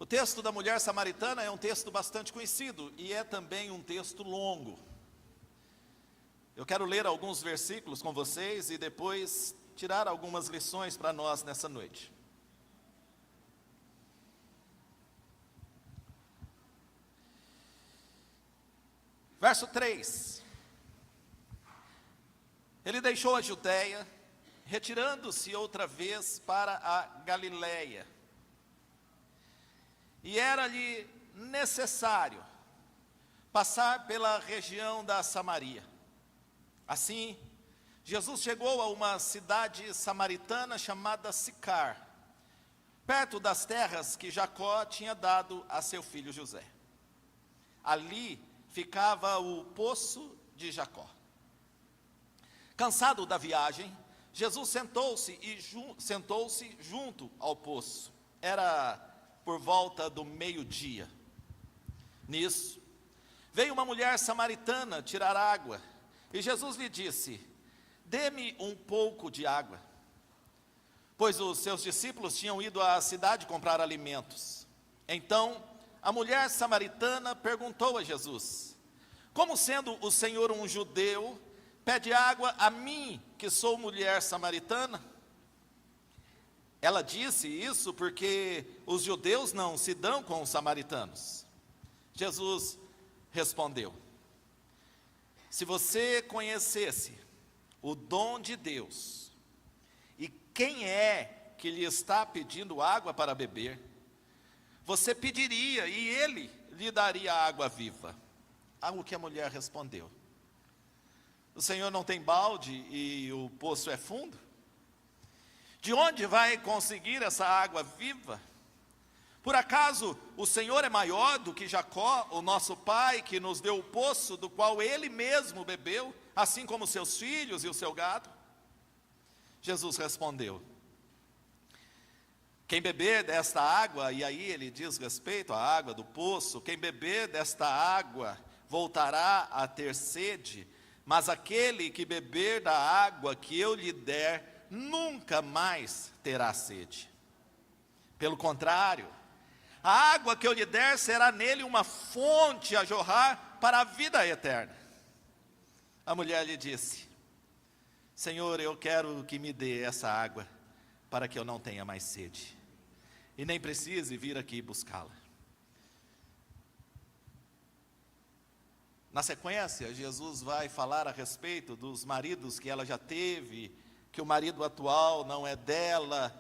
O texto da mulher samaritana é um texto bastante conhecido e é também um texto longo. Eu quero ler alguns versículos com vocês e depois tirar algumas lições para nós nessa noite. Verso 3. Ele deixou a Judéia, retirando-se outra vez para a Galiléia. E era-lhe necessário passar pela região da Samaria. Assim, Jesus chegou a uma cidade samaritana chamada Sicar, perto das terras que Jacó tinha dado a seu filho José. Ali ficava o poço de Jacó. Cansado da viagem, Jesus sentou-se junto ao poço. Era por volta do meio-dia. Nisso, veio uma mulher samaritana tirar água, e Jesus lhe disse: dê-me um pouco de água, pois os seus discípulos tinham ido à cidade comprar alimentos. Então, a mulher samaritana perguntou a Jesus: como sendo o Senhor um judeu, pede água a mim, que sou mulher samaritana? Ela disse isso porque os judeus não se dão com os samaritanos. Jesus respondeu: se você conhecesse o dom de Deus, e quem é que lhe está pedindo água para beber, você pediria e ele lhe daria água viva. Algo que a mulher respondeu: o Senhor não tem balde e o poço é fundo? De onde vai conseguir essa água viva? Por acaso o Senhor é maior do que Jacó, o nosso pai, que nos deu o poço do qual ele mesmo bebeu, assim como seus filhos e o seu gado? Jesus respondeu: quem beber desta água, e aí ele diz respeito à água do poço, quem beber desta água voltará a ter sede, mas aquele que beber da água que eu lhe der, nunca mais terá sede. Pelo contrário, a água que eu lhe der será nele uma fonte a jorrar para a vida eterna. A mulher lhe disse: Senhor, eu quero que me dê essa água, para que eu não tenha mais sede, e nem precise vir aqui buscá-la. Na sequência, Jesus vai falar a respeito dos maridos que ela já teve, que o marido atual não é dela,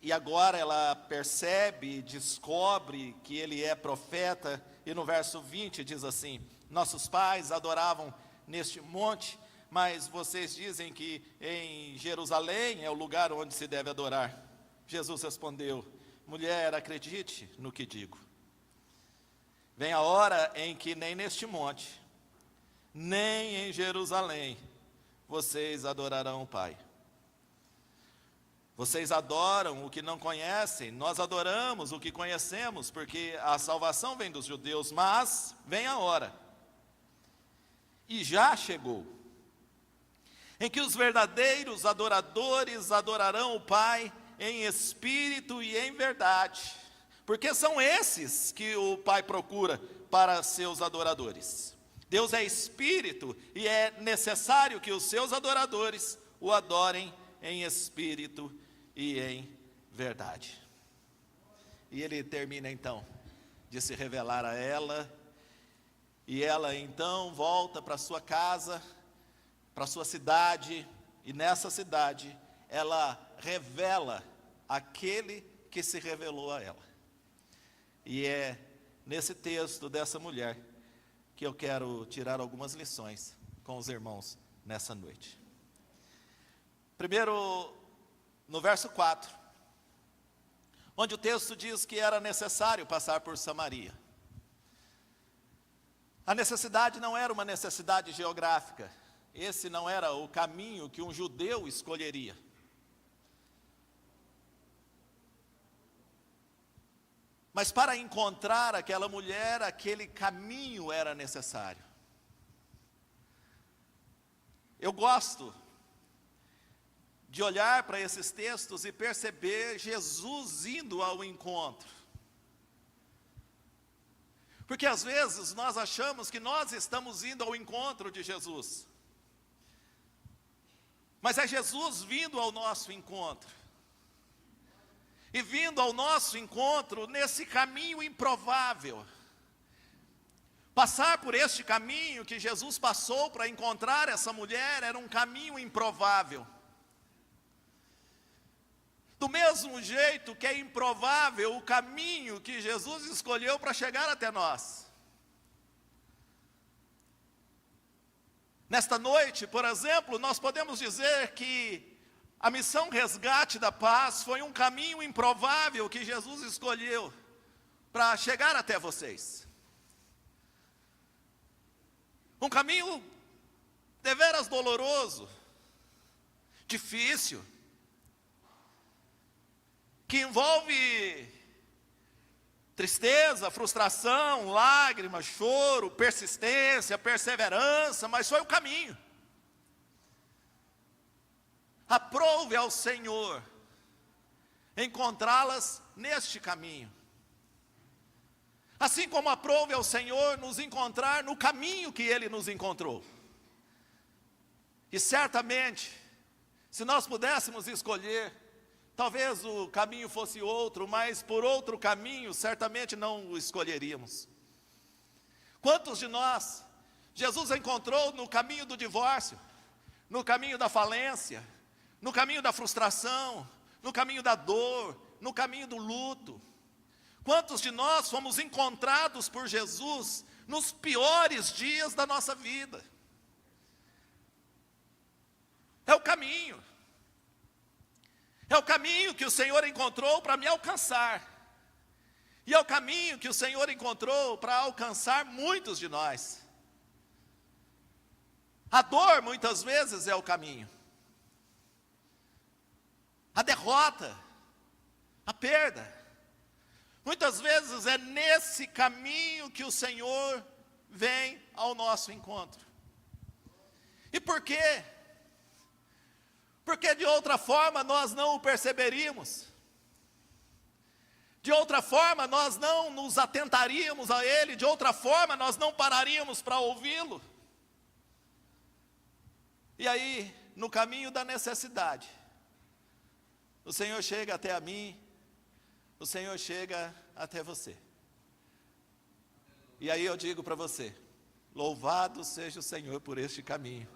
e agora ela percebe, descobre que ele é profeta, e no verso 20 diz assim: nossos pais adoravam neste monte, mas vocês dizem que em Jerusalém é o lugar onde se deve adorar. Jesus respondeu: mulher, acredite no que digo. Vem a hora em que nem neste monte, nem em Jerusalém, vocês adorarão o Pai. Vocês adoram o que não conhecem, nós adoramos o que conhecemos, porque a salvação vem dos judeus, mas vem a hora, e já chegou, em que os verdadeiros adoradores adorarão o Pai em espírito e em verdade, porque são esses que o Pai procura para seus adoradores. Deus é espírito e é necessário que os seus adoradores o adorem em espírito e em verdade. E ele termina então de se revelar a ela, e ela então volta para sua casa, para sua cidade, e nessa cidade ela revela aquele que se revelou a ela. E é nesse texto dessa mulher que eu quero tirar algumas lições com os irmãos nessa noite. Primeiro, no verso 4, onde o texto diz que era necessário passar por Samaria. A necessidade não era uma necessidade geográfica, esse não era o caminho que um judeu escolheria. Mas para encontrar aquela mulher, aquele caminho era necessário. Eu gosto de olhar para esses textos e perceber Jesus indo ao encontro. Porque às vezes nós achamos que nós estamos indo ao encontro de Jesus. Mas é Jesus vindo ao nosso encontro. E vindo ao nosso encontro nesse caminho improvável. Passar por este caminho que Jesus passou para encontrar essa mulher era um caminho improvável. Do mesmo jeito que é improvável o caminho que Jesus escolheu para chegar até nós. Nesta noite, por exemplo, nós podemos dizer que a missão Resgate da Paz foi um caminho improvável que Jesus escolheu para chegar até vocês. Um caminho deveras doloroso, difícil, que envolve tristeza, frustração, lágrimas, choro, persistência, perseverança, mas foi o caminho. Aprove ao Senhor encontrá-las neste caminho. Assim como aprove ao Senhor nos encontrar no caminho que Ele nos encontrou. E certamente, se nós pudéssemos escolher, talvez o caminho fosse outro, mas por outro caminho, certamente não o escolheríamos. Quantos de nós, Jesus encontrou no caminho do divórcio, no caminho da falência, no caminho da frustração, no caminho da dor, no caminho do luto? Quantos de nós fomos encontrados por Jesus nos piores dias da nossa vida? É o caminho. É o caminho que o Senhor encontrou para me alcançar. E é o caminho que o Senhor encontrou para alcançar muitos de nós. A dor, muitas vezes, é o caminho. A derrota, a perda. Muitas vezes é nesse caminho que o Senhor vem ao nosso encontro. E por quê? Porque de outra forma nós não o perceberíamos. De outra forma nós não nos atentaríamos a Ele. De outra forma nós não pararíamos para ouvi-lo. E aí, no caminho da necessidade, o Senhor chega até a mim, o Senhor chega até você. E aí eu digo para você, louvado seja o Senhor por este caminho.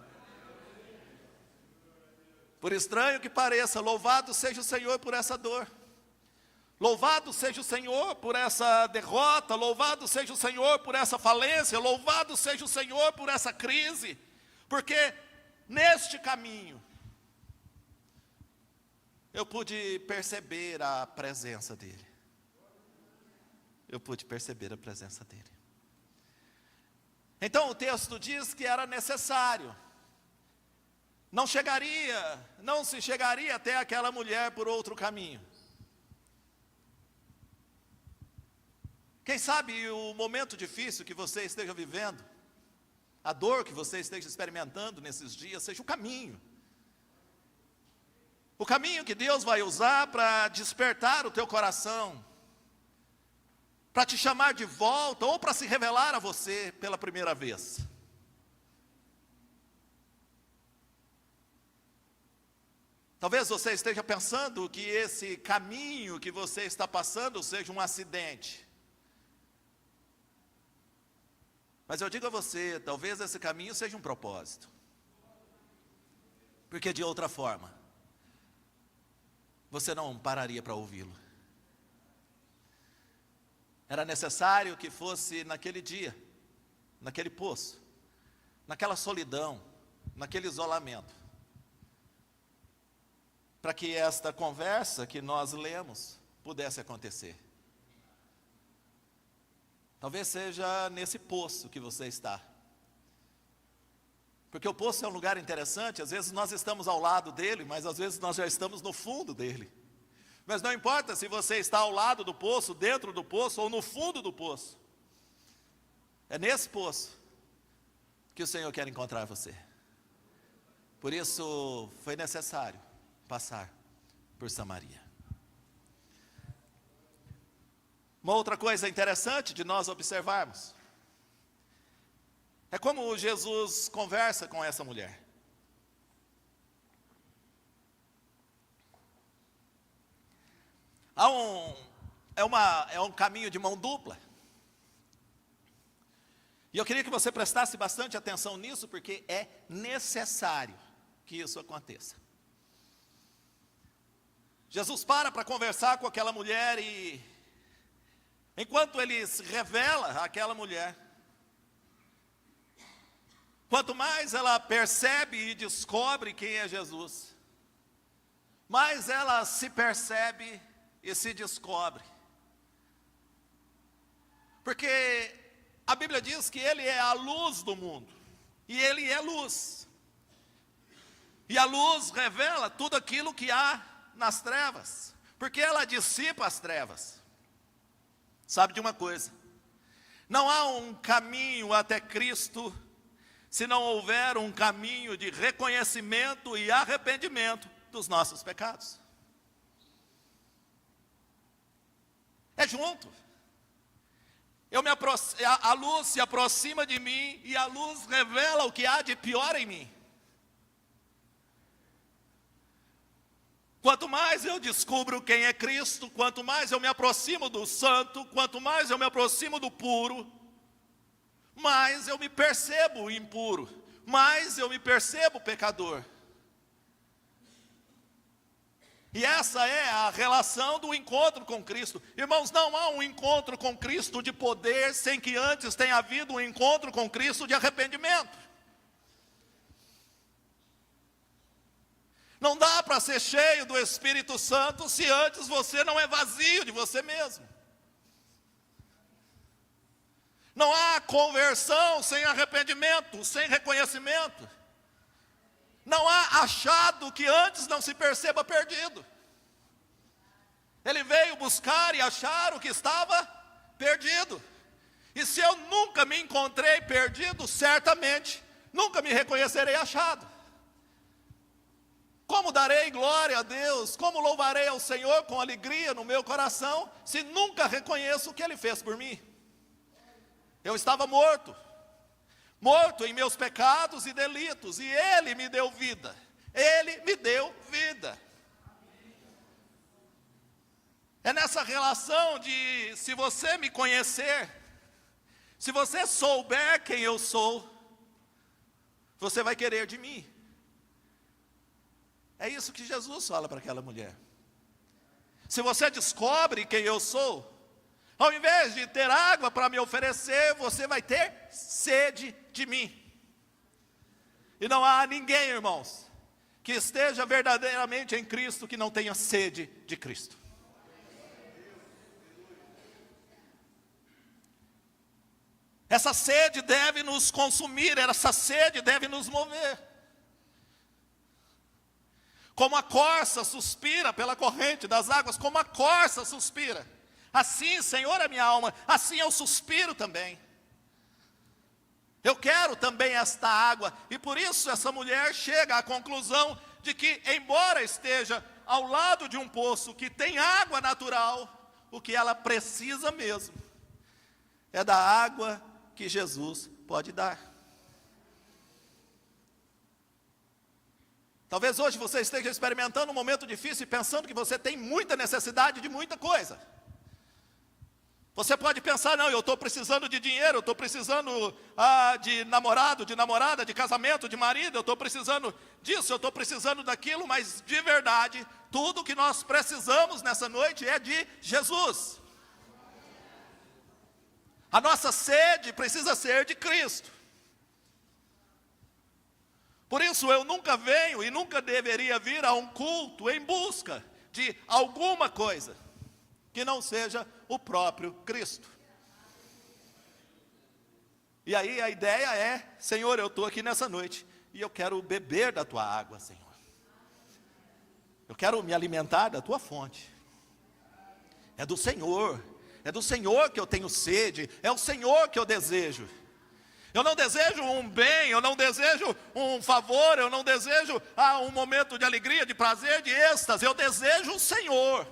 Por estranho que pareça, louvado seja o Senhor por essa dor. Louvado seja o Senhor por essa derrota, louvado seja o Senhor por essa falência, louvado seja o Senhor por essa crise, porque neste caminho eu pude perceber a presença dEle. Eu pude perceber a presença dEle. Então o texto diz que era necessário. Não se chegaria até aquela mulher por outro caminho. Quem sabe o momento difícil que você esteja vivendo, a dor que você esteja experimentando nesses dias, seja o caminho. O caminho que Deus vai usar para despertar o teu coração, para te chamar de volta, ou para se revelar a você pela primeira vez. Talvez você esteja pensando que esse caminho que você está passando seja um acidente. Mas eu digo a você, talvez esse caminho seja um propósito. Porque de outra forma, você não pararia para ouvi-lo. Era necessário que fosse naquele dia, naquele poço, naquela solidão, naquele isolamento, para que esta conversa que nós lemos pudesse acontecer. Talvez seja nesse poço que você está. Porque o poço é um lugar interessante, às vezes nós estamos ao lado dele, mas às vezes nós já estamos no fundo dele. Mas não importa se você está ao lado do poço, dentro do poço ou no fundo do poço. É nesse poço que o Senhor quer encontrar você. Por isso foi necessário passar por Samaria. Uma outra coisa interessante de nós observarmos é como Jesus conversa com essa mulher. É um caminho de mão dupla. E eu queria que você prestasse bastante atenção nisso, porque é necessário que isso aconteça. Jesus para conversar com aquela mulher e, enquanto ele se revela àquela mulher, quanto mais ela percebe e descobre quem é Jesus, mais ela se percebe e se descobre. Porque a Bíblia diz que ele é a luz do mundo, e ele é luz. E a luz revela tudo aquilo que há nas trevas, porque ela dissipa as trevas. Sabe de uma coisa? Não há um caminho até Cristo se não houver um caminho de reconhecimento e arrependimento dos nossos pecados. É junto. A luz se aproxima de mim e a luz revela o que há de pior em mim. Quanto mais eu descubro quem é Cristo, quanto mais eu me aproximo do santo, quanto mais eu me aproximo do puro, mais eu me percebo impuro, mais eu me percebo pecador. E essa é a relação do encontro com Cristo. Irmãos, não há um encontro com Cristo de poder sem que antes tenha havido um encontro com Cristo de arrependimento. Não dá para ser cheio do Espírito Santo se antes você não é vazio de você mesmo. Não há conversão sem arrependimento, sem reconhecimento. Não há achado que antes não se perceba perdido. Ele veio buscar e achar o que estava perdido. E se eu nunca me encontrei perdido, certamente nunca me reconhecerei achado. Como darei glória a Deus, como louvarei ao Senhor com alegria no meu coração, se nunca reconheço o que Ele fez por mim? Eu estava morto em meus pecados e delitos, e Ele me deu vida. Ele me deu vida. É nessa relação de, se você me conhecer, se você souber quem eu sou, você vai querer de mim. É isso que Jesus fala para aquela mulher. Se você descobre quem eu sou, ao invés de ter água para me oferecer, você vai ter sede de mim. E não há ninguém, irmãos, que esteja verdadeiramente em Cristo que não tenha sede de Cristo. Essa sede deve nos consumir, essa sede deve nos mover. Como a corça suspira pela corrente das águas, como a corça suspira, assim, Senhor, é minha alma, assim eu suspiro também. Eu quero também esta água, e por isso essa mulher chega à conclusão de que, embora esteja ao lado de um poço que tem água natural, o que ela precisa mesmo é da água que Jesus pode dar. Talvez hoje você esteja experimentando um momento difícil e pensando que você tem muita necessidade de muita coisa. Você pode pensar, não, eu estou precisando de dinheiro, eu estou precisando de namorado, de namorada, de casamento, de marido, eu estou precisando disso, eu estou precisando daquilo, mas de verdade, tudo que nós precisamos nessa noite é de Jesus. A nossa sede precisa ser de Cristo. Por isso eu nunca venho e nunca deveria vir a um culto em busca de alguma coisa que não seja o próprio Cristo. E aí a ideia é, Senhor, eu estou aqui nessa noite e eu quero beber da tua água, Senhor. Eu quero me alimentar da tua fonte. É do Senhor que eu tenho sede, é o Senhor que eu desejo. Eu não desejo um bem, eu não desejo um favor, eu não desejo um momento de alegria, de prazer, de êxtase. Eu desejo o Senhor.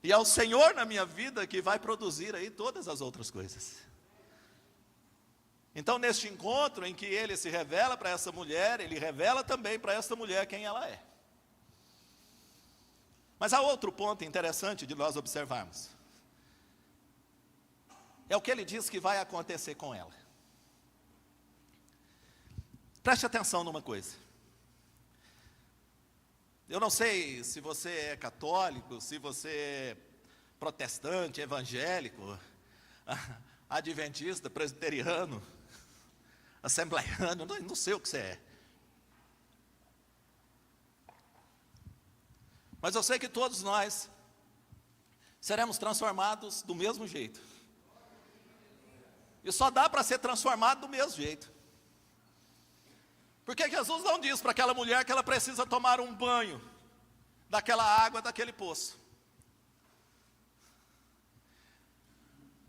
E é o Senhor na minha vida que vai produzir aí todas as outras coisas. Então, neste encontro em que ele se revela para essa mulher, ele revela também para esta mulher quem ela é. Mas há outro ponto interessante de nós observarmos. É o que ele diz que vai acontecer com ela. Preste atenção numa coisa. Eu não sei se você é católico, se você é protestante, evangélico, adventista, presbiteriano, assembleiano, não sei o que você é. Mas eu sei que todos nós seremos transformados do mesmo jeito. E só dá para ser transformado do mesmo jeito. Porque Jesus não diz para aquela mulher que ela precisa tomar um banho daquela água, daquele poço.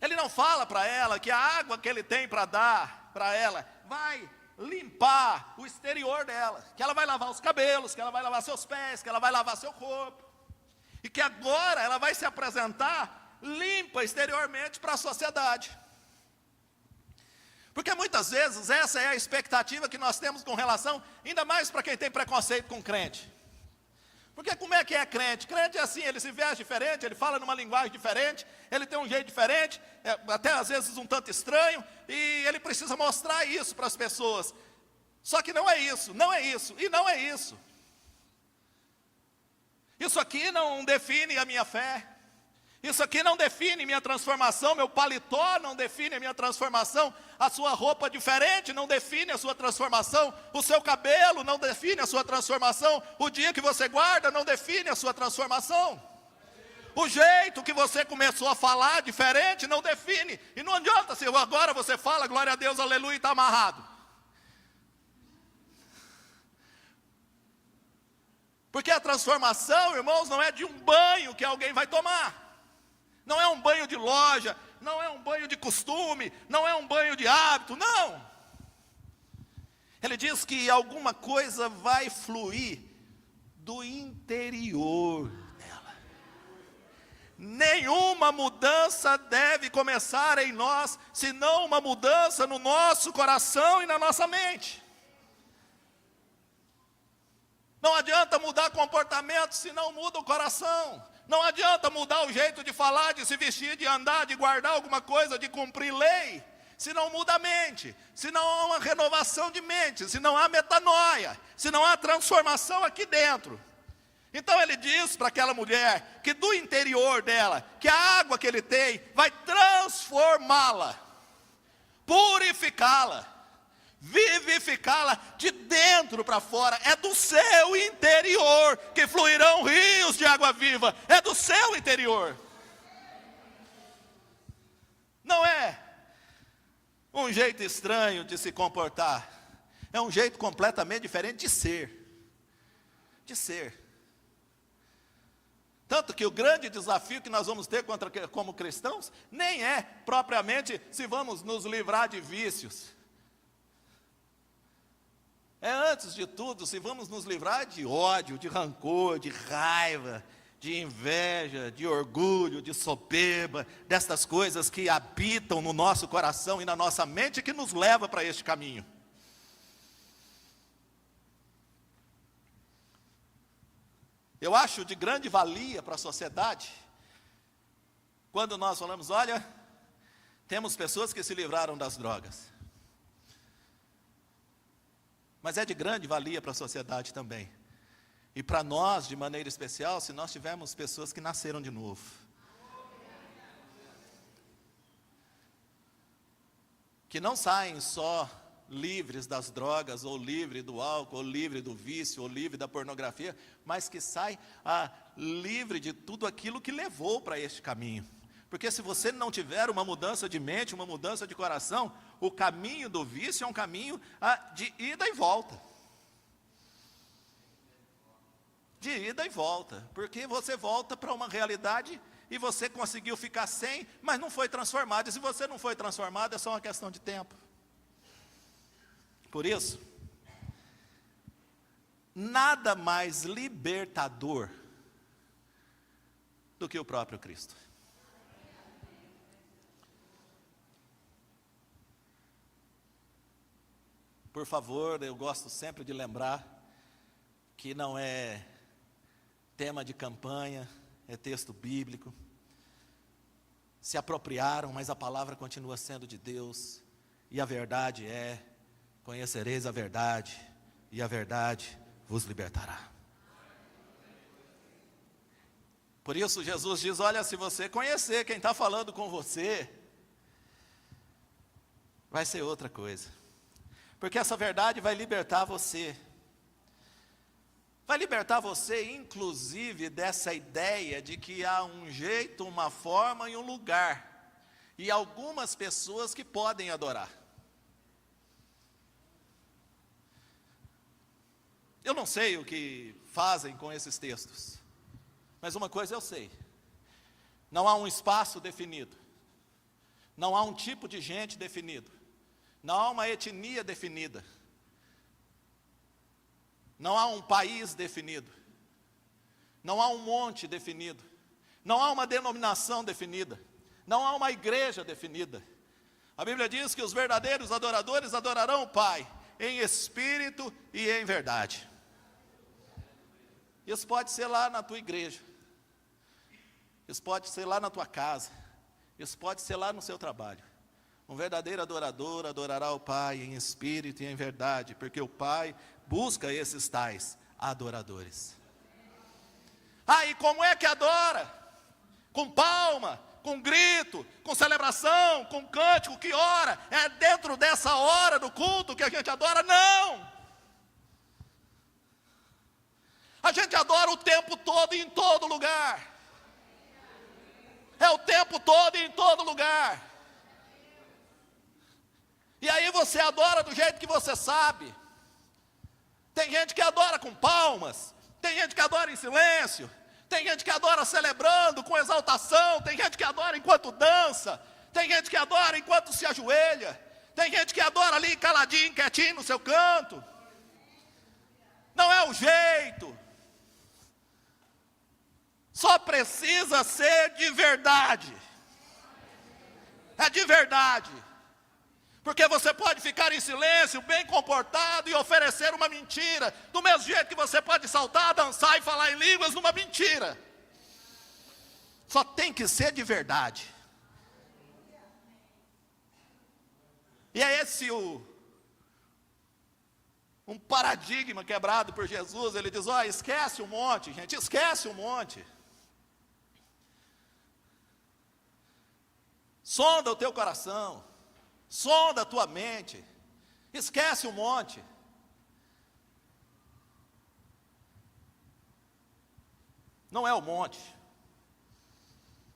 Ele não fala para ela que a água que ele tem para dar para ela vai limpar o exterior dela, que ela vai lavar os cabelos, que ela vai lavar seus pés, que ela vai lavar seu corpo, e que agora ela vai se apresentar limpa exteriormente para a sociedade. Porque muitas vezes essa é a expectativa que nós temos com relação, ainda mais para quem tem preconceito com crente. Porque como é que é crente? Crente é assim, ele se veste diferente, ele fala numa linguagem diferente, ele tem um jeito diferente, até às vezes um tanto estranho, e ele precisa mostrar isso para as pessoas. Só que não é isso, não é isso, e não é isso. Isso aqui não define a minha fé. Isso aqui não define minha transformação, meu paletó não define a minha transformação, a sua roupa diferente não define a sua transformação, o seu cabelo não define a sua transformação, o dia que você guarda não define a sua transformação. O jeito que você começou a falar diferente não define, e não adianta se agora você fala, glória a Deus, aleluia, e está amarrado. Porque a transformação, irmãos, não é de um banho que alguém vai tomar. Não é um banho de loja, não é um banho de costume, não é um banho de hábito, não. Ele diz que alguma coisa vai fluir do interior dela. Nenhuma mudança deve começar em nós, senão uma mudança no nosso coração e na nossa mente. Não adianta mudar comportamento se não muda o coração. Não adianta mudar o jeito de falar, de se vestir, de andar, de guardar alguma coisa, de cumprir lei, se não muda a mente, se não há uma renovação de mente, se não há metanoia, se não há transformação aqui dentro. Então ele diz para aquela mulher que do interior dela, que a água que ele tem vai transformá-la, purificá-la, vivificá-la de dentro para fora. É do seu interior que fluirão rios de água viva. É do seu interior. Não é um jeito estranho de se comportar. É um jeito completamente diferente de ser. De ser. Tanto que o grande desafio que nós vamos ter como cristãos nem é propriamente se vamos nos livrar de vícios. É antes de tudo, se vamos nos livrar de ódio, de rancor, de raiva, de inveja, de orgulho, de soberba, destas coisas que habitam no nosso coração e na nossa mente e que nos leva para este caminho. Eu acho de grande valia para a sociedade, quando nós falamos, olha, temos pessoas que se livraram das drogas. Mas é de grande valia para a sociedade também. E para nós, de maneira especial, se nós tivermos pessoas que nasceram de novo. Que não saem só livres das drogas, ou livre do álcool, ou livre do vício, ou livre da pornografia, mas que saem livre de tudo aquilo que levou para este caminho. Porque se você não tiver uma mudança de mente, uma mudança de coração, o caminho do vício é um caminho de ida e volta. De ida e volta. Porque você volta para uma realidade e você conseguiu ficar sem, mas não foi transformado. E se você não foi transformado, é só uma questão de tempo. Por isso, nada mais libertador do que o próprio Cristo. Por favor, eu gosto sempre de lembrar que não é tema de campanha, é texto bíblico. Se apropriaram, mas a palavra continua sendo de Deus. E a verdade é: conhecereis a verdade, e a verdade vos libertará. Por isso Jesus diz: olha, se você conhecer quem está falando com você, vai ser outra coisa. Porque essa verdade vai libertar você. Vai libertar você, inclusive, dessa ideia de que há um jeito, uma forma e um lugar. E algumas pessoas que podem adorar. Eu não sei o que fazem com esses textos. Mas uma coisa eu sei. Não há um espaço definido. Não há um tipo de gente definido. Não há uma etnia definida. Não há um país definido. Não há um monte definido. Não há uma denominação definida. Não há uma igreja definida. A Bíblia diz que os verdadeiros adoradores adorarão o Pai em espírito e em verdade. Isso pode ser lá na tua igreja. Isso pode ser lá na tua casa. Isso pode ser lá no seu trabalho. Um verdadeiro adorador adorará o Pai em espírito e em verdade, porque o Pai busca esses tais adoradores. E como é que adora? Com palma, com grito, com celebração, com cântico, que hora? É dentro dessa hora do culto que a gente adora? Não! A gente adora o tempo todo e em todo lugar. É o tempo todo e em todo lugar. E aí você adora do jeito que você sabe. Tem gente que adora com palmas, tem gente que adora em silêncio, tem gente que adora celebrando com exaltação, tem gente que adora enquanto dança, tem gente que adora enquanto se ajoelha, tem gente que adora ali caladinho, quietinho no seu canto. Não é o jeito. Só precisa ser de verdade. É de verdade. Porque você pode ficar em silêncio, bem comportado e oferecer uma mentira, do mesmo jeito que você pode saltar, dançar e falar em línguas numa mentira. Só tem que ser de verdade. E é esse um paradigma quebrado por Jesus. Ele diz: esquece um monte, gente, esquece um monte. Sonda o teu coração. Sonda a tua mente, esquece um monte. Não é o monte,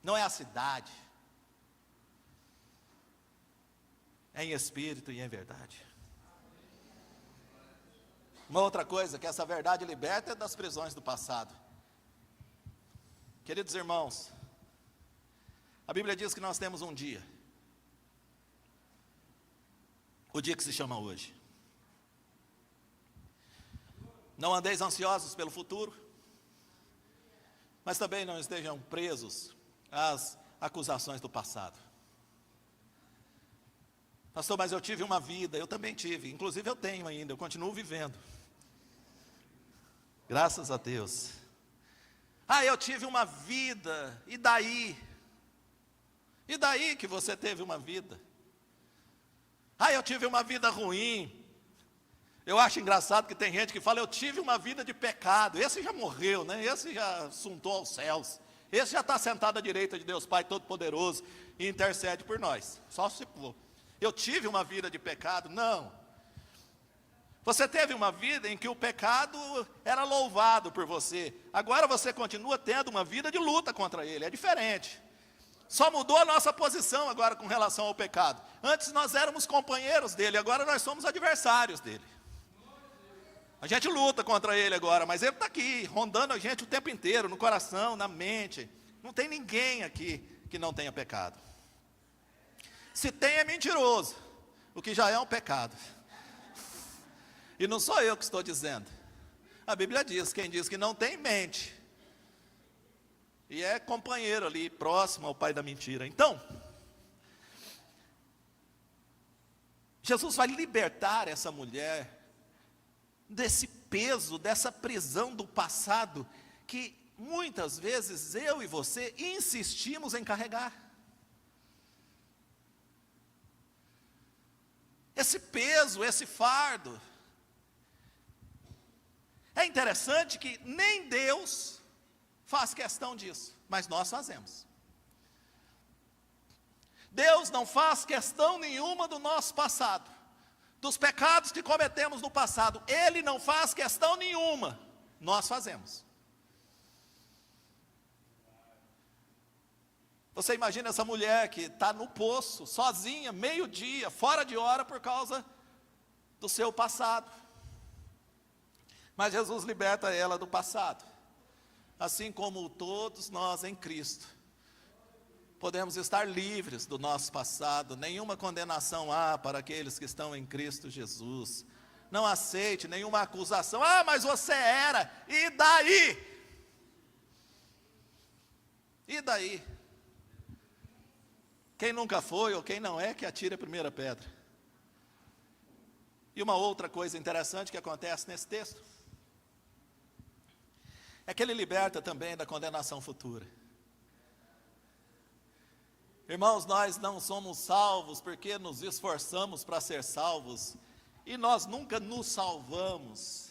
não é a cidade, é em espírito e em verdade. Uma outra coisa que essa verdade liberta é das prisões do passado. Queridos irmãos, a Bíblia diz que nós temos um dia. O dia que se chama hoje. Não andeis ansiosos pelo futuro, mas também não estejam presos às acusações do passado. Pastor, mas eu tive uma vida. Eu também tive, inclusive eu tenho ainda, eu continuo vivendo. Graças a Deus. Eu tive uma vida, e daí? E daí que você teve uma vida? Eu tive uma vida ruim. Eu acho engraçado que tem gente que fala: eu tive uma vida de pecado. Esse já morreu, né? Esse já assuntou aos céus. Esse já está sentado à direita de Deus Pai Todo-Poderoso e intercede por nós. Só se for. Eu tive uma vida de pecado? Não. Você teve uma vida em que o pecado era louvado por você. Agora você continua tendo uma vida de luta contra ele. É diferente. Só mudou a nossa posição agora com relação ao pecado. Antes nós éramos companheiros dele, agora nós somos adversários dele. A gente luta contra ele agora, mas ele está aqui, rondando a gente o tempo inteiro, no coração, na mente, Não tem ninguém aqui que não tenha pecado. Se tem, é mentiroso, o que já é um pecado. E não sou eu que estou dizendo. A Bíblia diz, quem diz que não tem, mente. E é companheiro ali, próximo ao pai da mentira. Então, Jesus vai libertar essa mulher desse peso, dessa prisão do passado, que muitas vezes eu e você insistimos em carregar. Esse peso, esse fardo. É interessante que nem Deus faz questão disso, mas nós fazemos. Deus não faz questão nenhuma do nosso passado, dos pecados que cometemos no passado. Ele não faz questão nenhuma, nós fazemos. Você imagina essa mulher que está no poço, sozinha, meio-dia, fora de hora, por causa do seu passado. Mas Jesus liberta ela do passado. Assim como todos nós em Cristo, podemos estar livres do nosso passado. Nenhuma condenação há para aqueles que estão em Cristo Jesus. Não aceite nenhuma acusação. Ah, mas você era, e daí? E daí? Quem nunca foi ou quem não é, que atire a primeira pedra. E uma outra coisa interessante que acontece nesse texto é que ele liberta também da condenação futura. Irmãos, nós não somos salvos porque nos esforçamos para ser salvos, e nós nunca nos salvamos.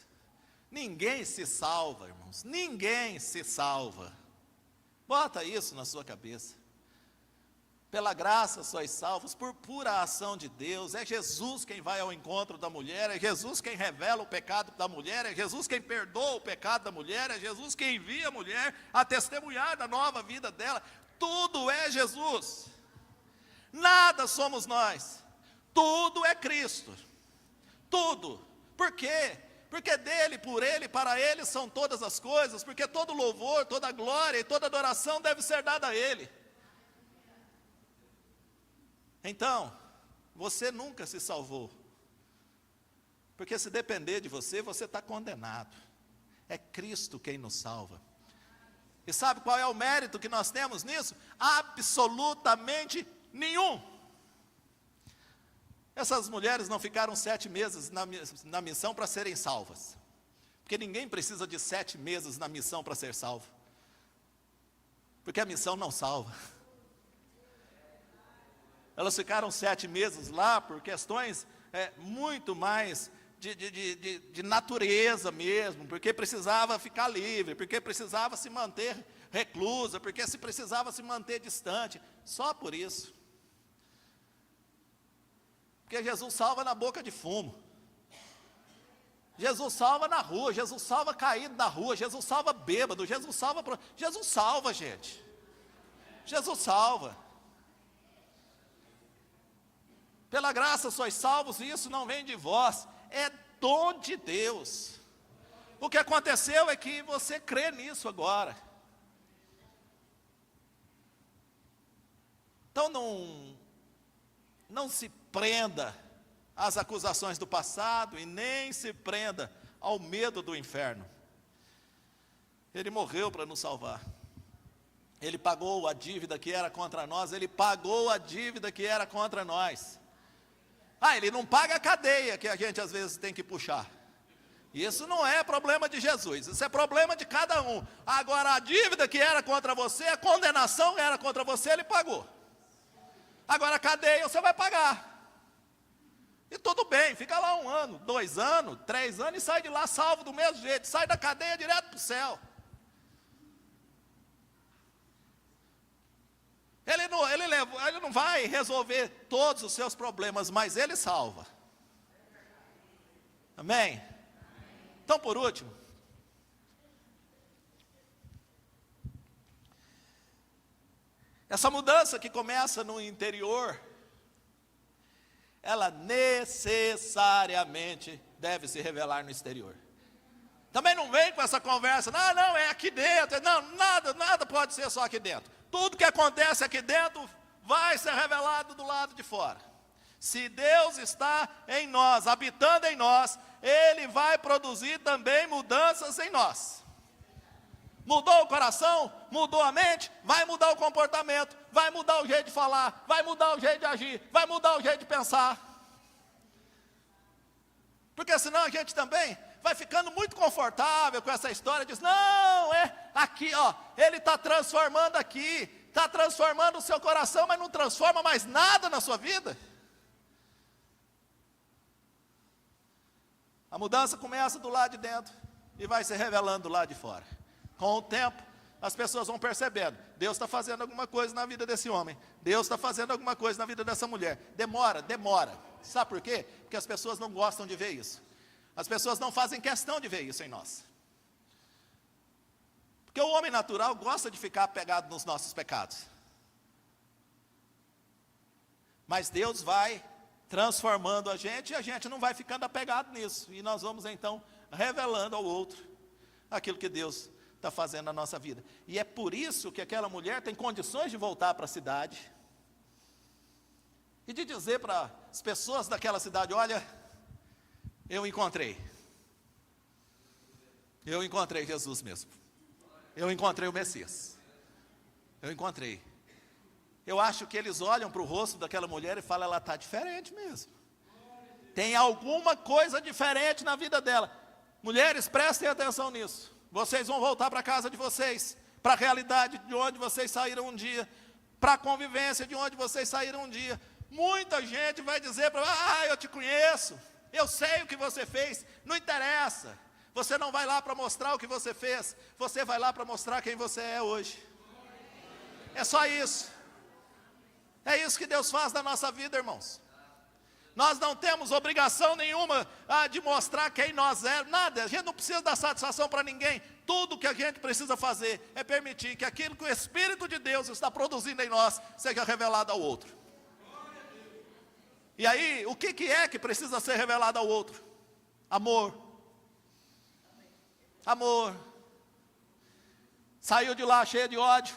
Ninguém se salva, irmãos, ninguém se salva. Bota isso na sua cabeça. Pela graça sois salvos, por pura ação de Deus. É Jesus quem vai ao encontro da mulher, é Jesus quem revela o pecado da mulher, é Jesus quem perdoa o pecado da mulher, é Jesus quem envia a mulher a testemunhar da nova vida dela. Tudo é Jesus, nada somos nós, tudo é Cristo, tudo. Por quê? Porque dele, por ele, para ele são todas as coisas, porque todo louvor, toda glória e toda adoração deve ser dada a ele. Então, você nunca se salvou, porque se depender de você, você está condenado. É Cristo quem nos salva. E sabe qual é o mérito que nós temos nisso? Absolutamente nenhum. Essas mulheres não ficaram 7 meses na missão para serem salvas, porque ninguém precisa de 7 meses na missão para ser salvo, porque a missão não salva. Elas ficaram 7 meses lá por questões muito mais de natureza mesmo, porque precisava ficar livre, porque precisava se manter reclusa, porque se precisava se manter distante, só por isso. Porque Jesus salva na boca de fumo, Jesus salva na rua, Jesus salva caído da rua, Jesus salva bêbado, Jesus salva, gente, Jesus salva. Pela graça sois salvos, e isso não vem de vós, é dom de Deus. O que aconteceu é que você crê nisso agora. Então não se prenda às acusações do passado e nem se prenda ao medo do inferno. Ele morreu para nos salvar. Ele pagou a dívida que era contra nós, ele pagou a dívida que era contra nós. Ele não paga a cadeia que a gente às vezes tem que puxar. Isso não é problema de Jesus, isso é problema de cada um. Agora a dívida que era contra você, a condenação que era contra você, ele pagou. Agora a cadeia você vai pagar. E tudo bem, fica lá 1 ano, 2 anos, 3 anos e sai de lá salvo do mesmo jeito. Sai da cadeia direto para o céu. Ele não vai resolver todos os seus problemas, mas ele salva. Amém? Então, por último, essa mudança que começa no interior, ela necessariamente deve se revelar no exterior. Também não vem com essa conversa, não, é aqui dentro. Não, nada pode ser só aqui dentro. Tudo que acontece aqui dentro vai ser revelado do lado de fora. Se Deus está em nós, habitando em nós, Ele vai produzir também mudanças em nós. Mudou o coração, mudou a mente, vai mudar o comportamento, vai mudar o jeito de falar, vai mudar o jeito de agir, vai mudar o jeito de pensar. Porque senão a gente também vai ficando muito confortável com essa história, diz, não, é aqui, ó, Ele está transformando aqui, está transformando o seu coração, mas não transforma mais nada na sua vida. A mudança começa do lado de dentro e vai se revelando do lado de fora. Com o tempo, as pessoas vão percebendo, Deus está fazendo alguma coisa na vida desse homem, Deus está fazendo alguma coisa na vida dessa mulher. Demora. Sabe por quê? Porque as pessoas não gostam de ver isso. As pessoas não fazem questão de ver isso em nós. Porque o homem natural gosta de ficar apegado nos nossos pecados. Mas Deus vai transformando a gente e a gente não vai ficando apegado nisso. E nós vamos então revelando ao outro aquilo que Deus está fazendo na nossa vida. E é por isso que aquela mulher tem condições de voltar para a cidade e de dizer para as pessoas daquela cidade, olha, eu encontrei Jesus mesmo, eu encontrei o Messias, eu encontrei. Eu acho que eles olham para o rosto daquela mulher e falam, ela está diferente mesmo, tem alguma coisa diferente na vida dela. Mulheres, prestem atenção nisso. Vocês vão voltar para a casa de vocês, para a realidade de onde vocês saíram um dia, para a convivência de onde vocês saíram um dia. Muita gente vai dizer para eu te conheço, eu sei o que você fez, não interessa. Você não vai lá para mostrar o que você fez, você vai lá para mostrar quem você é hoje. É só isso. É isso que Deus faz na nossa vida, irmãos. Nós não temos obrigação nenhuma de mostrar quem nós é, nada, a gente não precisa dar satisfação para ninguém. Tudo que a gente precisa fazer é permitir que aquilo que o Espírito de Deus está produzindo em nós seja revelado ao outro. E aí, o que é que precisa ser revelado ao outro? Amor. Amor. Saiu de lá cheio de ódio,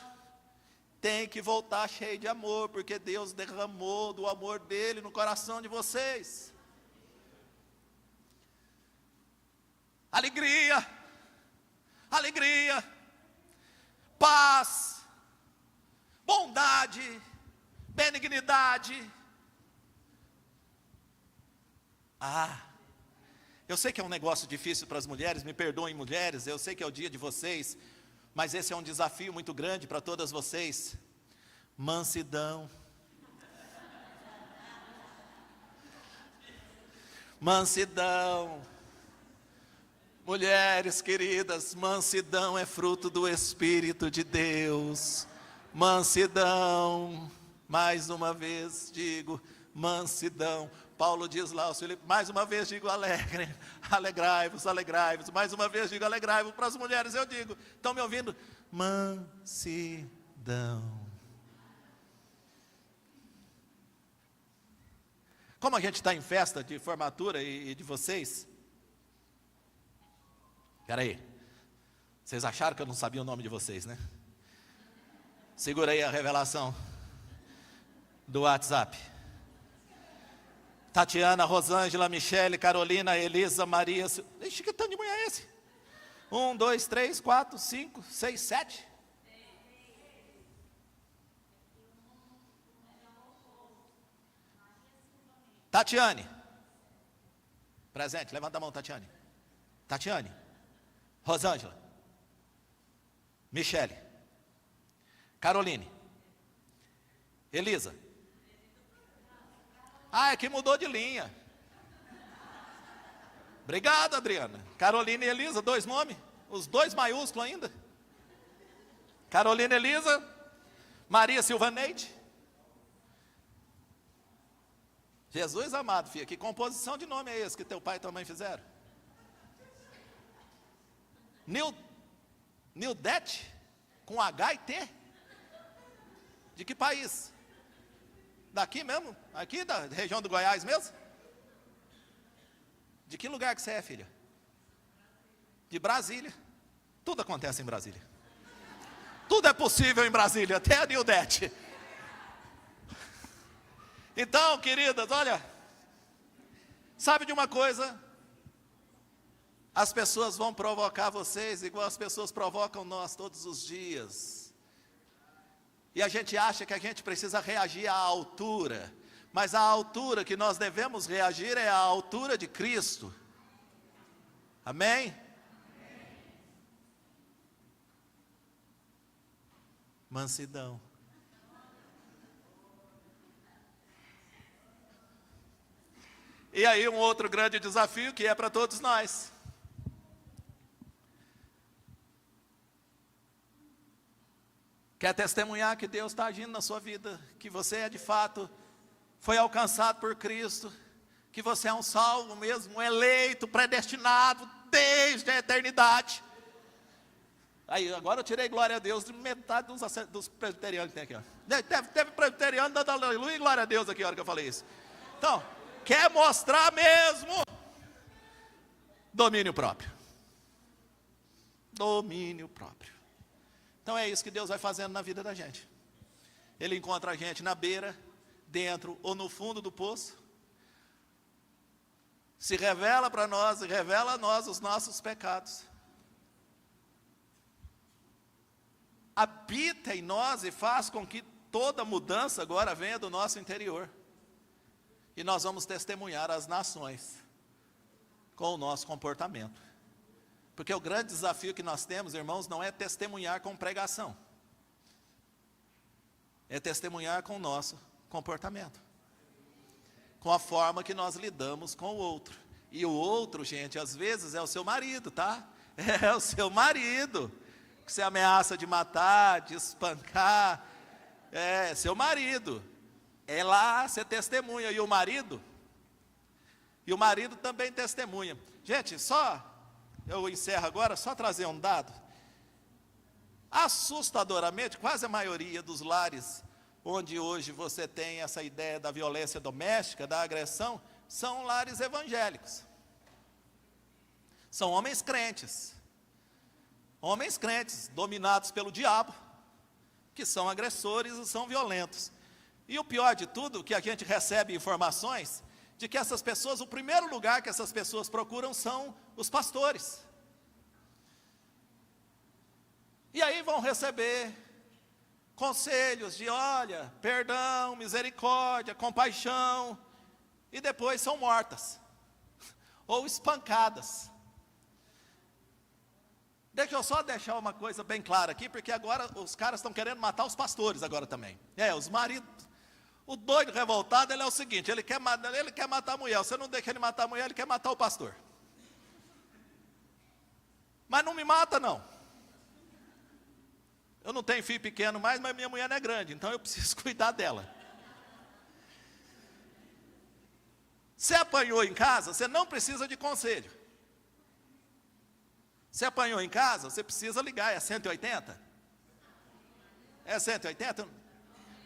tem que voltar cheio de amor, porque Deus derramou do amor dele no coração de vocês. Alegria, paz, bondade, benignidade. Eu sei que é um negócio difícil para as mulheres, me perdoem mulheres, eu sei que é o dia de vocês, mas esse é um desafio muito grande para todas vocês. Mansidão. Mansidão. Mulheres queridas, mansidão é fruto do Espírito de Deus. Mansidão. Mais uma vez digo, mansidão. Paulo diz lá aos Filipos, mais uma vez digo, alegrai-vos. Mais uma vez digo, alegrai-vos. Para as mulheres eu digo, estão me ouvindo? Mansidão. Como a gente está em festa de formatura e de vocês? Espera aí, vocês acharam que eu não sabia o nome de vocês, né? Segura aí a revelação do WhatsApp. Tatiana, Rosângela, Michele, Carolina, Elisa, Maria. Ixi, que tanto de mulher é esse? 1, 2, 3, 4, 5, 6, 7. Tatiane. Presente, levanta a mão, Tatiane. Tatiane. Rosângela. Michele. Caroline. Elisa. É que mudou de linha. Obrigado, Adriana. Carolina e Elisa, 2 nomes. Os 2 maiúsculos ainda. Carolina e Elisa. Maria Silvaneide. Jesus amado, filha, que composição de nome é esse que teu pai e tua mãe fizeram? Nildete? Com H e T? De que país? Daqui mesmo? Aqui da região do Goiás mesmo? De que lugar que você é, filha? de Brasília. Tudo acontece em Brasília. Tudo é possível em Brasília, até a Nildete. Então, queridas, olha, sabe de uma coisa? As pessoas vão provocar vocês igual as pessoas provocam nós todos os dias. E a gente acha que a gente precisa reagir à altura. Mas a altura que nós devemos reagir é a altura de Cristo. Amém? Mansidão. E aí um outro grande desafio que é para todos nós. Quer testemunhar que Deus está agindo na sua vida, que você é de fato, foi alcançado por Cristo, que você é um salvo mesmo, um eleito, predestinado desde a eternidade. Aí, agora eu tirei glória a Deus de metade dos presbiterianos que tem aqui. Ó. Teve presbiteriano dando aleluia e glória a Deus aqui a hora que eu falei isso. Então, quer mostrar mesmo domínio próprio. Domínio próprio. Então é isso que Deus vai fazendo na vida da gente. Ele encontra a gente na beira, dentro ou no fundo do poço. Se revela para nós e revela a nós os nossos pecados. Habita em nós e faz com que toda mudança agora venha do nosso interior. E nós vamos testemunhar às nações com o nosso comportamento. Porque o grande desafio que nós temos, irmãos, não é testemunhar com pregação. É testemunhar com o nosso comportamento. Com a forma que nós lidamos com o outro. E o outro, gente, às vezes é o seu marido, tá? É o seu marido. Que você ameaça de matar, de espancar. É seu marido. É lá, você testemunha. E o marido? E o marido também testemunha. Gente, eu encerro agora, só trazer um dado. Assustadoramente, quase a maioria dos lares onde hoje você tem essa ideia da violência doméstica, da agressão, são lares evangélicos. São homens crentes. Homens crentes, dominados pelo diabo, que são agressores e são violentos. E o pior de tudo, que a gente recebe informações de que essas pessoas, o primeiro lugar que essas pessoas procuram são os pastores. E aí vão receber conselhos de, olha, perdão, misericórdia, compaixão, e depois são mortas, ou espancadas. Deixa eu só deixar uma coisa bem clara aqui, porque agora os caras estão querendo matar os pastores agora também. Os maridos. O doido revoltado, ele é o seguinte, ele quer matar a mulher, você não deixa ele matar a mulher, ele quer matar o pastor. Mas não me mata não. Eu não tenho filho pequeno mais, mas minha mulher não é grande, então eu preciso cuidar dela. Você apanhou em casa, você não precisa de conselho. Você apanhou em casa, você precisa ligar, é 180? É 180?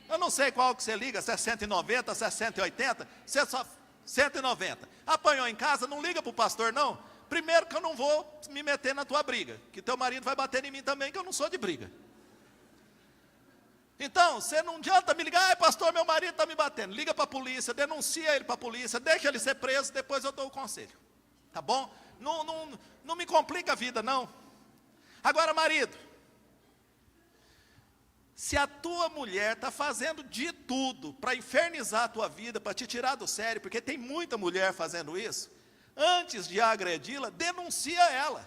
Eu não sei qual que você liga, se é 190, se é 180, se é só 190. Apanhou em casa, não liga para o pastor não. Primeiro que eu não vou me meter na tua briga, que teu marido vai bater em mim também, que eu não sou de briga. Então, você não adianta me ligar, pastor, meu marido está me batendo. Liga para a polícia, denuncia ele para a polícia, deixa ele ser preso, depois eu dou o conselho. Tá bom? Não me complica a vida, não. Agora, marido, se a tua mulher está fazendo de tudo para infernizar a tua vida, para te tirar do sério, porque tem muita mulher fazendo isso, antes de agredi-la, denuncia ela.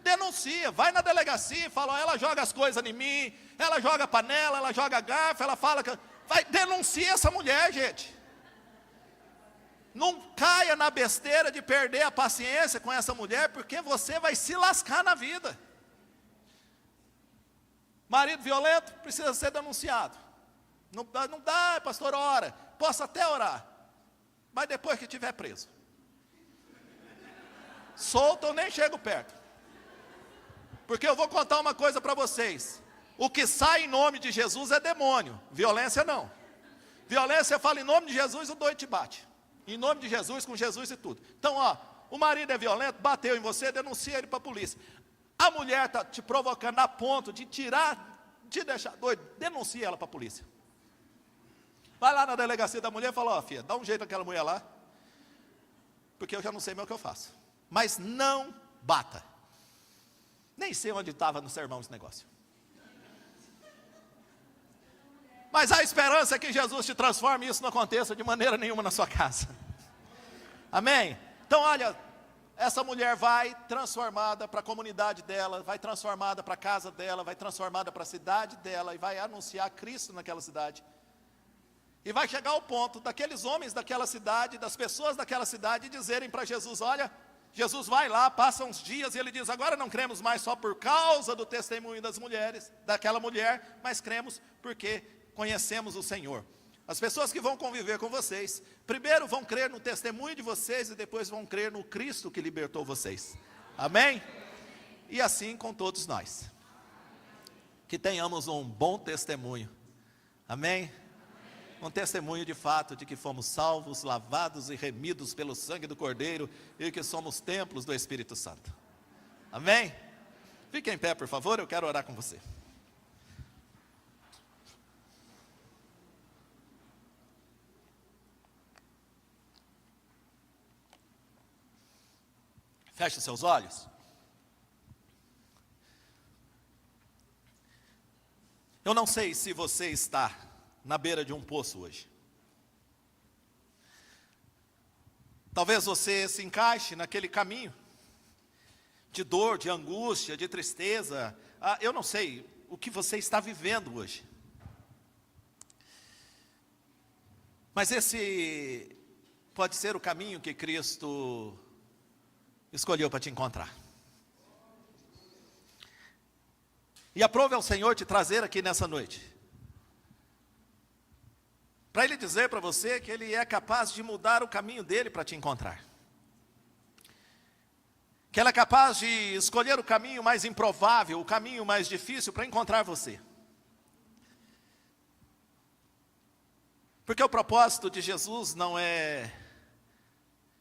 Denuncia, vai na delegacia e fala, ela joga as coisas em mim, ela joga panela, ela joga garfo, ela fala que... denuncia essa mulher, gente. Não caia na besteira de perder a paciência com essa mulher, porque você vai se lascar na vida. Marido violento precisa ser denunciado. Não dá, pastor, ora. Posso até orar, mas depois que estiver preso. Solto eu nem chego perto. Porque eu vou contar uma coisa para vocês. O que sai em nome de Jesus é demônio. Violência não. Violência fala em nome de Jesus, o doido te bate. Em nome de Jesus, com Jesus e tudo. Então, o marido é violento, bateu em você, denuncia ele para a polícia. A mulher está te provocando a ponto de te deixar doido, denuncia ela para a polícia. Vai lá na delegacia da mulher e fala, ó, filha, dá um jeito naquela mulher lá, porque eu já não sei mais o que eu faço. Mas não bata. Nem sei onde estava no sermão esse negócio. Mas a esperança é que Jesus te transforme e isso não aconteça de maneira nenhuma na sua casa. Amém? Então olha, essa mulher vai transformada para a comunidade dela, vai transformada para a casa dela, vai transformada para a cidade dela, e vai anunciar Cristo naquela cidade. E vai chegar ao ponto daqueles homens daquela cidade, das pessoas daquela cidade, dizerem para Jesus, olha, Jesus vai lá, passa uns dias, e ele diz, agora não cremos mais só por causa do testemunho das mulheres, daquela mulher, mas cremos porque conhecemos o Senhor. As pessoas que vão conviver com vocês, primeiro vão crer no testemunho de vocês, e depois vão crer no Cristo que libertou vocês. Amém? E assim com todos nós. Que tenhamos um bom testemunho. Amém? Um testemunho de fato de que fomos salvos, lavados e remidos pelo sangue do Cordeiro, e que somos templos do Espírito Santo. Amém? Fique em pé, por favor, eu quero orar com você. Feche os seus olhos. Eu não sei se você está na beira de um poço hoje. Talvez você se encaixe naquele caminho de dor, de angústia, de tristeza. Eu não sei o que você está vivendo hoje. Mas esse pode ser o caminho que Cristo escolheu para te encontrar. E aprove ao Senhor te trazer aqui nessa noite, para Ele dizer para você que Ele é capaz de mudar o caminho dele para te encontrar. Que Ele é capaz de escolher o caminho mais improvável, o caminho mais difícil para encontrar você. Porque o propósito de Jesus não é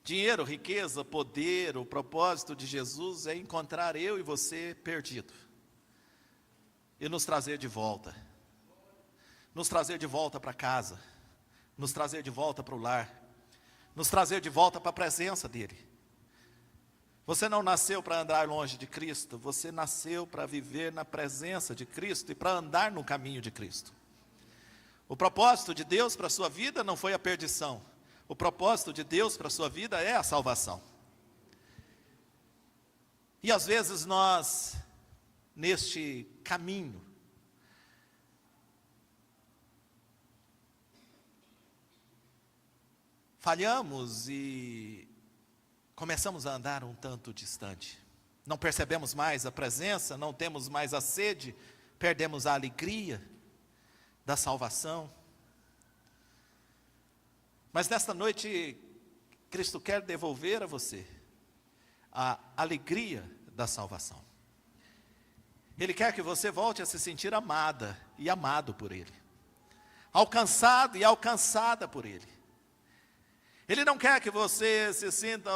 dinheiro, riqueza, poder. O propósito de Jesus é encontrar eu e você perdido. E nos trazer de volta. Nos trazer de volta para casa. Nos trazer de volta para o lar. Nos trazer de volta para a presença dEle. Você não nasceu para andar longe de Cristo. Você nasceu para viver na presença de Cristo e para andar no caminho de Cristo. O propósito de Deus para a sua vida não foi a perdição. O propósito de Deus para a sua vida é a salvação. E às vezes nós, neste caminho, falhamos e começamos a andar um tanto distante. Não percebemos mais a presença, não temos mais a sede, perdemos a alegria da salvação. Mas nesta noite, Cristo quer devolver a você a alegria da salvação. Ele quer que você volte a se sentir amada e amado por Ele. Alcançado e alcançada por Ele. Ele não quer que você se sinta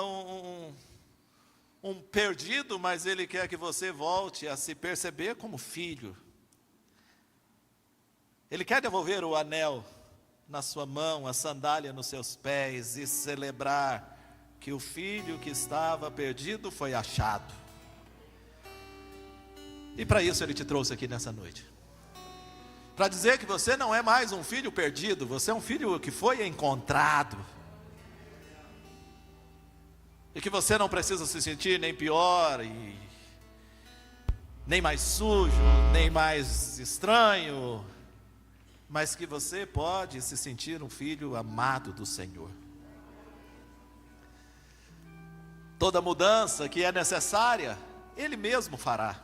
um perdido, mas Ele quer que você volte a se perceber como filho. Ele quer devolver o anel na sua mão, a sandália nos seus pés, e celebrar que o filho que estava perdido foi achado. E para isso Ele te trouxe aqui nessa noite. Para dizer que você não é mais um filho perdido, você é um filho que foi encontrado. E que você não precisa se sentir nem pior, nem mais sujo, nem mais estranho, mas que você pode se sentir um filho amado do Senhor. Toda mudança que é necessária, Ele mesmo fará.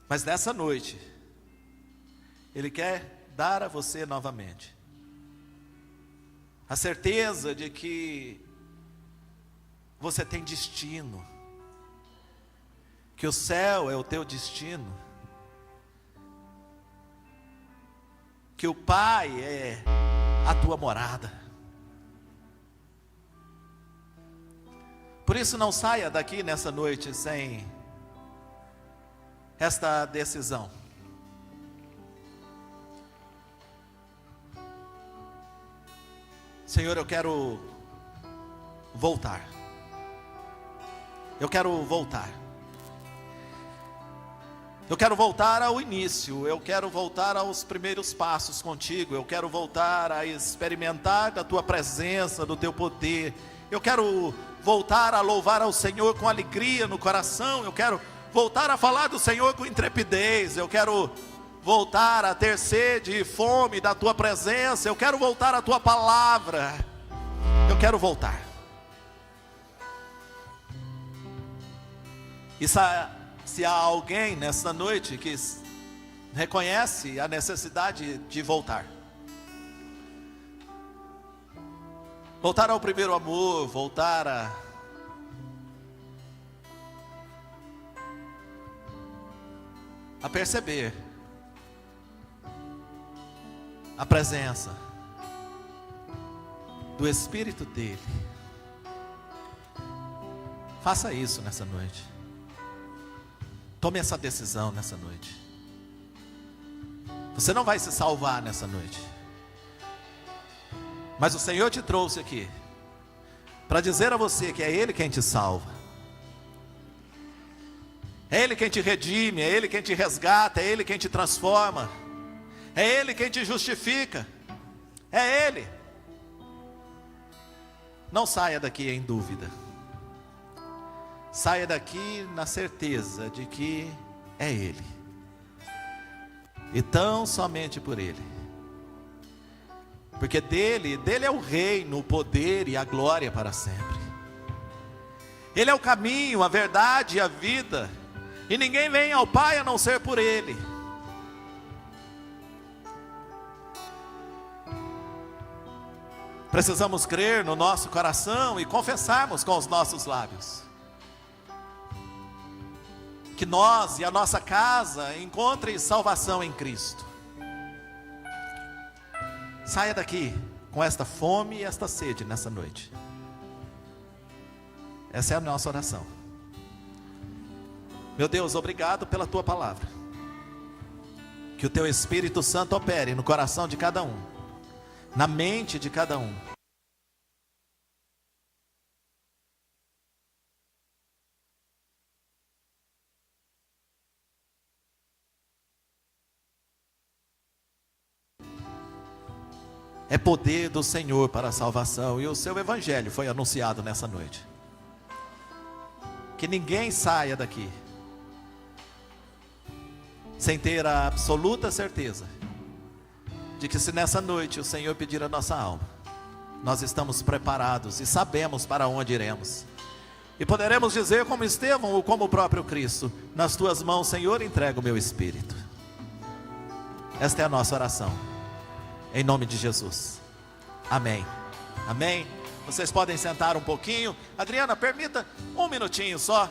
Mas nessa noite, Ele quer dar a você novamente a certeza de que você tem destino, que o céu é o teu destino, que o Pai é a tua morada. Por isso, não saia daqui nessa noite sem esta decisão. Senhor, eu quero voltar. Eu quero voltar. Eu quero voltar ao início. Eu quero voltar aos primeiros passos contigo. Eu quero voltar a experimentar da tua presença, do teu poder. Eu quero voltar a louvar ao Senhor com alegria no coração. Eu quero voltar a falar do Senhor com intrepidez. Eu quero voltar a ter sede e fome da tua presença. Eu quero voltar à tua palavra. Eu quero voltar. E se há alguém nesta noite que reconhece a necessidade de voltar, voltar ao primeiro amor, voltar a perceber a presença do Espírito dele, faça isso nessa noite. Tome essa decisão nessa noite. Você não vai se salvar nessa noite, mas o Senhor te trouxe aqui para dizer a você que é Ele quem te salva, é Ele quem te redime, é Ele quem te resgata, é Ele quem te transforma, é Ele quem te justifica, é Ele. Não saia daqui em dúvida, saia daqui na certeza de que é Ele, e tão somente por Ele, porque dele é o reino, o poder e a glória para sempre. Ele é o caminho, a verdade e a vida, e ninguém vem ao Pai a não ser por Ele. Precisamos crer no nosso coração e confessarmos com os nossos lábios que nós e a nossa casa encontrem salvação em Cristo. Saia daqui com esta fome e esta sede nessa noite. Essa é a nossa oração. Meu Deus, obrigado pela tua palavra. Que o teu Espírito Santo opere no coração de cada um, na mente de cada um. É poder do Senhor para a salvação, e o seu evangelho foi anunciado nessa noite. Que ninguém saia daqui sem ter a absoluta certeza de que, se nessa noite o Senhor pedir a nossa alma, nós estamos preparados e sabemos para onde iremos, e poderemos dizer como Estevão ou como o próprio Cristo: nas tuas mãos, Senhor, entrego o meu espírito. Esta é a nossa oração, em nome de Jesus, amém, amém. Vocês podem sentar um pouquinho. Adriana, permita um minutinho só.